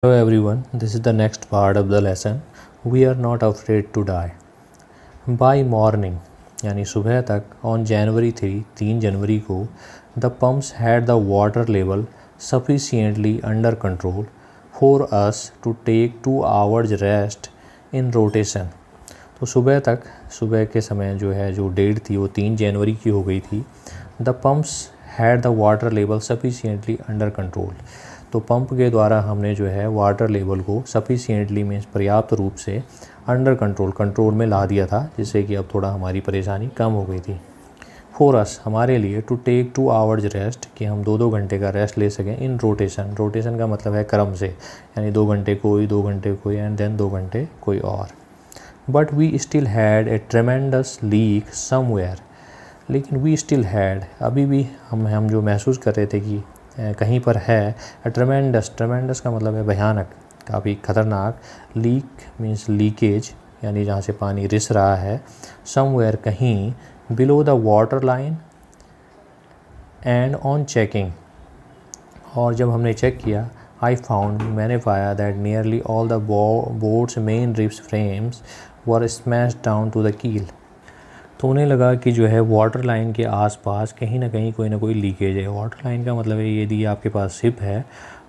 Hello everyone, this is the next part of the lesson. We are not afraid to die. By morning यानी सुबह तक on January 3 जनवरी को the pumps had the water level sufficiently under control for us to take 2 hours rest in rotation. तो सुबह के समय जो date थी वो 3 जनवरी की हो गई थी. The pumps had the water level sufficiently under control. तो पंप के द्वारा हमने जो है वाटर लेवल को सफिशिएंटली मीन्स पर्याप्त रूप से अंडर कंट्रोल में ला दिया था, जिससे कि अब थोड़ा हमारी परेशानी कम हो गई थी. फॉर अस हमारे लिए टू टेक 2 आवर्स रेस्ट कि हम 2 घंटे का रेस्ट ले सकें इन रोटेशन का मतलब है क्रम से, यानी 2 घंटे कोई 2 घंटे कोई एंड देन 2 घंटे कोई और. But we still had a tremendous leak somewhere. लेकिन वी स्टिल हैड अभी भी हम जो महसूस कर रहे थे कि कहीं पर है ट्रेमेंडस का मतलब है भयानक, काफ़ी ख़तरनाक. लीक मीन्स लीकेज यानी जहाँ से पानी रिस रहा है. समवेयर कहीं below the water line and on checking. और जब हमने चेक किया मैंने पाया that nearly all the boats main ribs frames were smashed down to the keel. तो उन्हें लगा कि जो है वाटर लाइन के आसपास कहीं ना कहीं कोई ना कोई लीकेज है. वाटर लाइन का मतलब है यदि आपके पास शिप है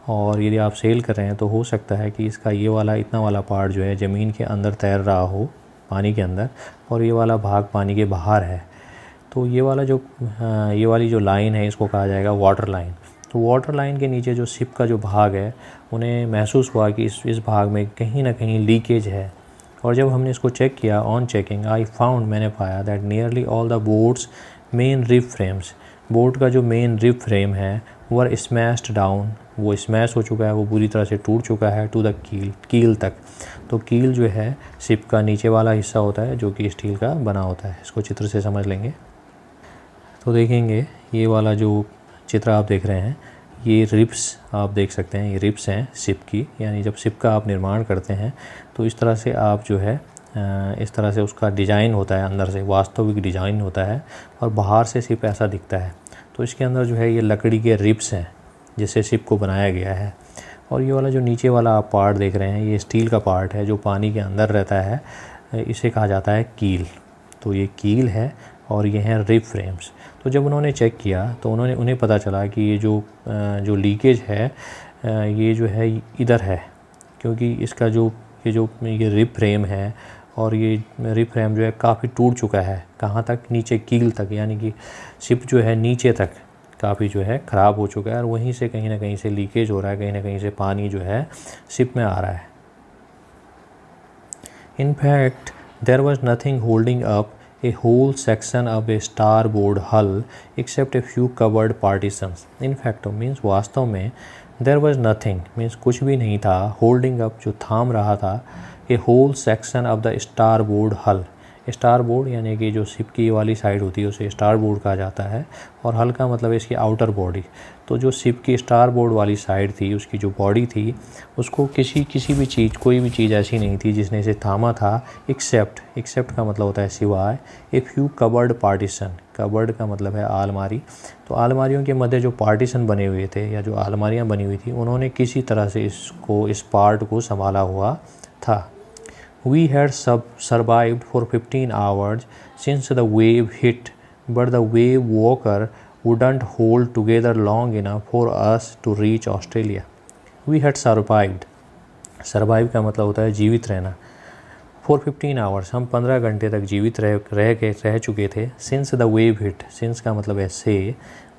और यदि आप सेल कर रहे हैं तो हो सकता है कि इसका ये वाला इतना वाला पार्ट जो है ज़मीन के अंदर तैर रहा हो पानी के अंदर, और ये वाला भाग पानी के बाहर है. तो ये वाली जो लाइन है इसको कहा जाएगा वाटर लाइन. तो वाटर लाइन के नीचे जो शिप का जो भाग है उन्हें महसूस हुआ कि इस भाग में कहीं ना कहीं लीकेज है. और जब हमने इसको चेक किया ऑन चेकिंग मैंने पाया that nearly all the boats main rib frames. Boat का जो मेन रिब फ्रेम है वर स्मैश्ड डाउन, वो स्मैश हो चुका है, वो पूरी तरह से टूट चुका है टू द कील तक. तो कील जो है शिप का नीचे वाला हिस्सा होता है जो कि स्टील का बना होता है. इसको चित्र से समझ लेंगे तो देखेंगे ये वाला जो चित्र आप देख रहे हैं ये रिब्स आप देख सकते हैं, ये रिब्स हैं शिप की. यानी जब शिप का आप निर्माण करते हैं तो इस तरह से आप जो है इस तरह से उसका डिज़ाइन होता है, अंदर से वास्तविक डिज़ाइन होता है और बाहर से शिप ऐसा दिखता है. तो इसके अंदर जो है ये लकड़ी के रिब्स हैं जिससे शिप को बनाया गया है. और ये वाला जो नीचे वाला आप पार्ट देख रहे हैं ये स्टील का पार्ट है जो पानी के अंदर रहता है, इसे कहा जाता है कील. तो ये कील है और ये हैं रिब फ्रेम्स. तो जब उन्होंने चेक किया तो उन्हें पता चला कि ये जो लीकेज है ये जो है इधर है, क्योंकि इसका ये रिब फ्रेम है और ये रिब फ्रेम जो है काफ़ी टूट चुका है. कहाँ तक? नीचे कील तक, यानी कि शिप जो है नीचे तक काफ़ी जो है ख़राब हो चुका है और वहीं से कहीं ना कहीं से लीकेज हो रहा है, कहीं ना कहीं से पानी जो है शिप में आ रहा है. In fact there was nothing holding up a whole section of a starboard hull except a few covered partitions. In fact means वास्तव में there was nothing means कुछ भी नहीं था, holding up जो थाम रहा था, a whole section of the starboard hull. Starboard यानी कि जो शिप की वाली साइड होती है उसे स्टारबोर्ड कहा जाता है और हल का मतलब है इसकी आउटर बॉडी. तो जो शिप की स्टारबोर्ड वाली साइड थी उसकी जो बॉडी थी उसको किसी भी चीज़ कोई भी चीज़ ऐसी नहीं थी जिसने इसे थामा था एक्सेप्ट का मतलब होता है सिवाय a few covered partition. Covered का मतलब है आलमारी. तो आलमारियों के मध्य जो पार्टीशन बने हुए थे या जो आलमारियाँ बनी हुई थी उन्होंने किसी तरह से इस पार्ट को संभाला हुआ था. We had survived for 15 hours since the wave hit, but the wave walker wouldn't hold together long enough for us to reach Australia. We had survived. Survive का मतलब होता है जीवित रहना. For 15 hours हम 15 घंटे तक जीवित रह चुके थे. Since the wave hit, since का मतलब है से,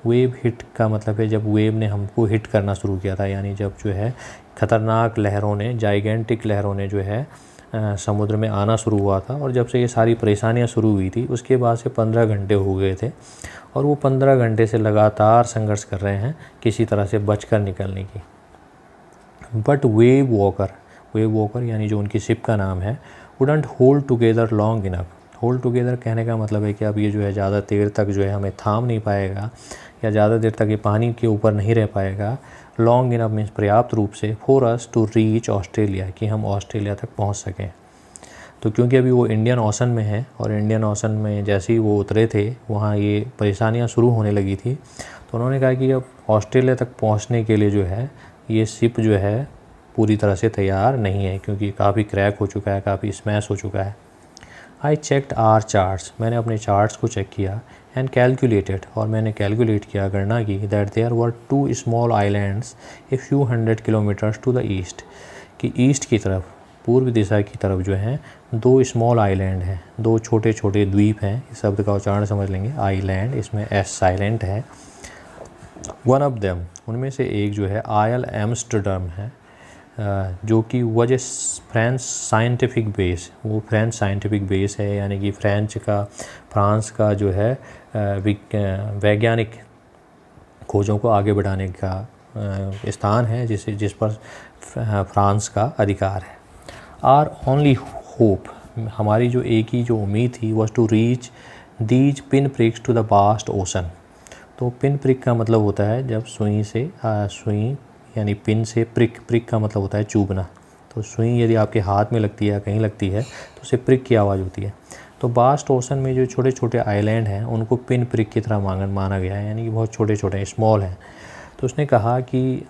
वेव हिट का मतलब है जब वेव ने हमको हिट करना शुरू किया था, यानी जब जो है ख़तरनाक लहरों ने जाइगेंटिक लहरों ने जो है समुद्र में आना शुरू हुआ था. और जब से ये सारी परेशानियां शुरू हुई थी उसके बाद से 15 घंटे हो गए थे और वो 15 घंटे से लगातार संघर्ष कर रहे हैं किसी तरह से बचकर निकलने की. बट वेव वॉकर यानी जो उनकी शिप का नाम है wouldn't hold together long enough. Hold together कहने का मतलब है कि अब ये जो है ज़्यादा देर तक जो है हमें थाम नहीं पाएगा या ज़्यादा देर तक ये पानी के ऊपर नहीं रह पाएगा. लॉन्ग इनफ मीन्स पर्याप्त रूप से for us to reach Australia, कि हम ऑस्ट्रेलिया तक पहुंच सकें. तो क्योंकि अभी वो इंडियन ओशन में है और इंडियन ओशन में जैसे ही वो उतरे थे वहाँ ये परेशानियाँ शुरू होने लगी थी. तो उन्होंने कहा कि अब ऑस्ट्रेलिया तक पहुँचने के लिए जो है ये शिप जो है पूरी तरह से तैयार नहीं है क्योंकि काफ़ी क्रैक हो चुका है, काफ़ी स्मैश हो चुका है। आई चेकड आर चार्ट्स, मैंने अपने चार्ट्स को चेक किया, एंड कैलकुलेटेड, और मैंने कैलकुलेट किया, गणना की, that there were 2 small islands a few 100 kilometres to the east, कि ईस्ट की तरफ, पूर्व दिशा की तरफ जो है 2 स्मॉल आइलैंड हैं, 2 छोटे छोटे द्वीप हैं। इस शब्द का उच्चारण समझ लेंगे, आइलैंड, इसमें एस साइलेंट है। वन ऑफ देम, उनमें से एक जो है आयल एम्स्टर्डम है, जो कि was a French scientific base, वो फ्रेंच साइंटिफिक बेस है, यानी कि फ्रांस का जो है वैज्ञानिक खोजों को आगे बढ़ाने का स्थान है, जिस पर फ्रांस का अधिकार है। आर ओनली होप, हमारी जो एक ही जो उम्मीद थी, was to reach these pin pricks to the vast ocean. तो पिन प्रिक का मतलब होता है जब सुई से सुई यानी पिन से प्रिक का मतलब होता है चुभना। तो सुई यदि आपके हाथ में लगती है या कहीं लगती है तो उसे प्रिक की आवाज़ होती है। तो वास्ट ओशन में जो छोटे छोटे आइलैंड हैं उनको पिन प्रिक की तरह माना गया है, यानी कि बहुत छोटे छोटे स्मॉल हैं। तो उसने कहा कि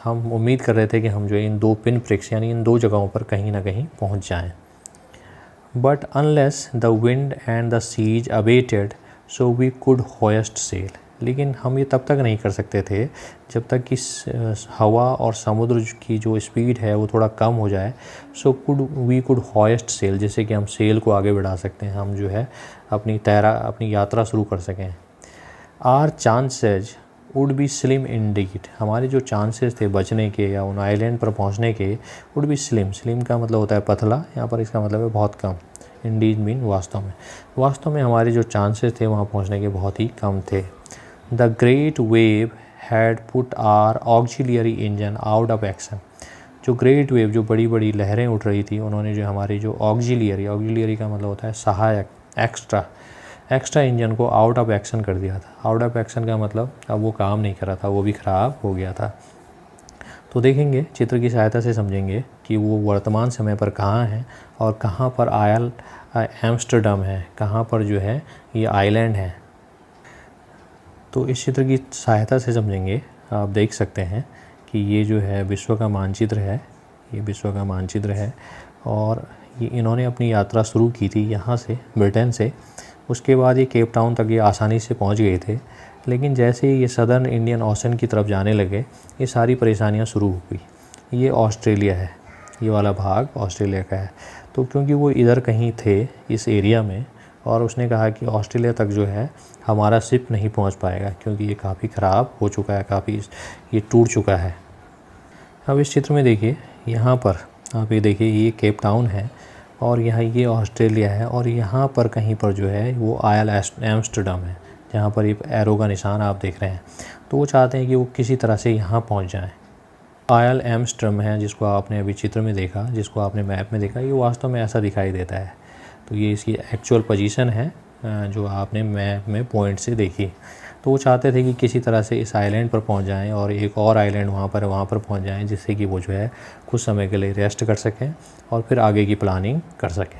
हम उम्मीद कर रहे थे कि हम जो इन 2 पिन प्रिक्स यानी इन 2 जगहों पर कहीं ना कहीं पहुंच जाएं। But unless the wind and the seas abated so we could hoist sail, लेकिन हम ये तब तक नहीं कर सकते थे जब तक कि हवा और समुद्र की जो स्पीड है वो थोड़ा कम हो जाए। सो वी कुड होएस्ट सेल, जैसे कि हम सेल को आगे बढ़ा सकते हैं, हम जो है अपनी यात्रा शुरू कर सकें। Our chances would be slim indeed, हमारे जो चांसेस थे बचने के या उन आइलैंड पर पहुंचने के, वुड बी स्लिम का मतलब होता है पतला, यहाँ पर इसका मतलब है बहुत कम। इंडीड मीन वास्तव में हमारे जो चांसेस थे वहाँ पहुँचने के बहुत ही कम थे। The great wave had put our auxiliary engine out of action, जो ग्रेट वेव, जो बड़ी बड़ी लहरें उठ रही थी, उन्होंने जो हमारी जो ऑक्सिलियरी का मतलब होता है सहायक, एक्स्ट्रा इंजन को आउट ऑफ एक्शन कर दिया था। आउट ऑफ एक्शन का मतलब अब वो काम नहीं कर रहा था, वो भी ख़राब हो गया था। तो देखेंगे, चित्र की सहायता से समझेंगे कि वो वर्तमान समय पर कहाँ है और कहाँ पर आयल एम्स्टर्डम है, कहाँ पर जो है ये आइलैंड है। तो इस चित्र की सहायता से समझेंगे, आप देख सकते हैं कि ये जो है विश्व का मानचित्र है, ये विश्व का मानचित्र है, और ये इन्होंने अपनी यात्रा शुरू की थी यहाँ से, ब्रिटेन से। उसके बाद ये केप टाउन तक ये आसानी से पहुँच गए थे, लेकिन जैसे ही ये सदर्न इंडियन ओशन की तरफ जाने लगे, ये सारी परेशानियाँ शुरू हो गई। ये ऑस्ट्रेलिया है, ये वाला भाग ऑस्ट्रेलिया का है। तो क्योंकि वो इधर कहीं थे इस एरिया में, और उसने कहा कि ऑस्ट्रेलिया तक जो है हमारा शिप नहीं पहुंच पाएगा क्योंकि ये काफ़ी ख़राब हो चुका है, काफ़ी ये टूट चुका है। अब इस चित्र में देखिए, यहाँ पर आप ये देखिए, ये केप टाउन है और यहाँ ये ऑस्ट्रेलिया है, और यहाँ पर कहीं पर जो है वो आयल एम्स्टर्डम है, जहाँ पर ये एरो का निशान आप देख रहे हैं। तो वो चाहते हैं कि वो किसी तरह से यहाँ पहुँच जाएँ। आयल एम्स्टर्डम है, जिसको आपने अभी चित्र में देखा, जिसको आपने मैप में देखा, ये वास्तव में ऐसा दिखाई देता है। तो ये इसकी एक्चुअल पोजीशन है जो आपने मैप में पॉइंट से देखी। तो वो चाहते थे कि किसी तरह से इस आइलैंड पर पहुंच जाएं और एक और आइलैंड वहाँ पर पहुंच जाएं, जिससे कि वो जो है कुछ समय के लिए रेस्ट कर सकें और फिर आगे की प्लानिंग कर सकें।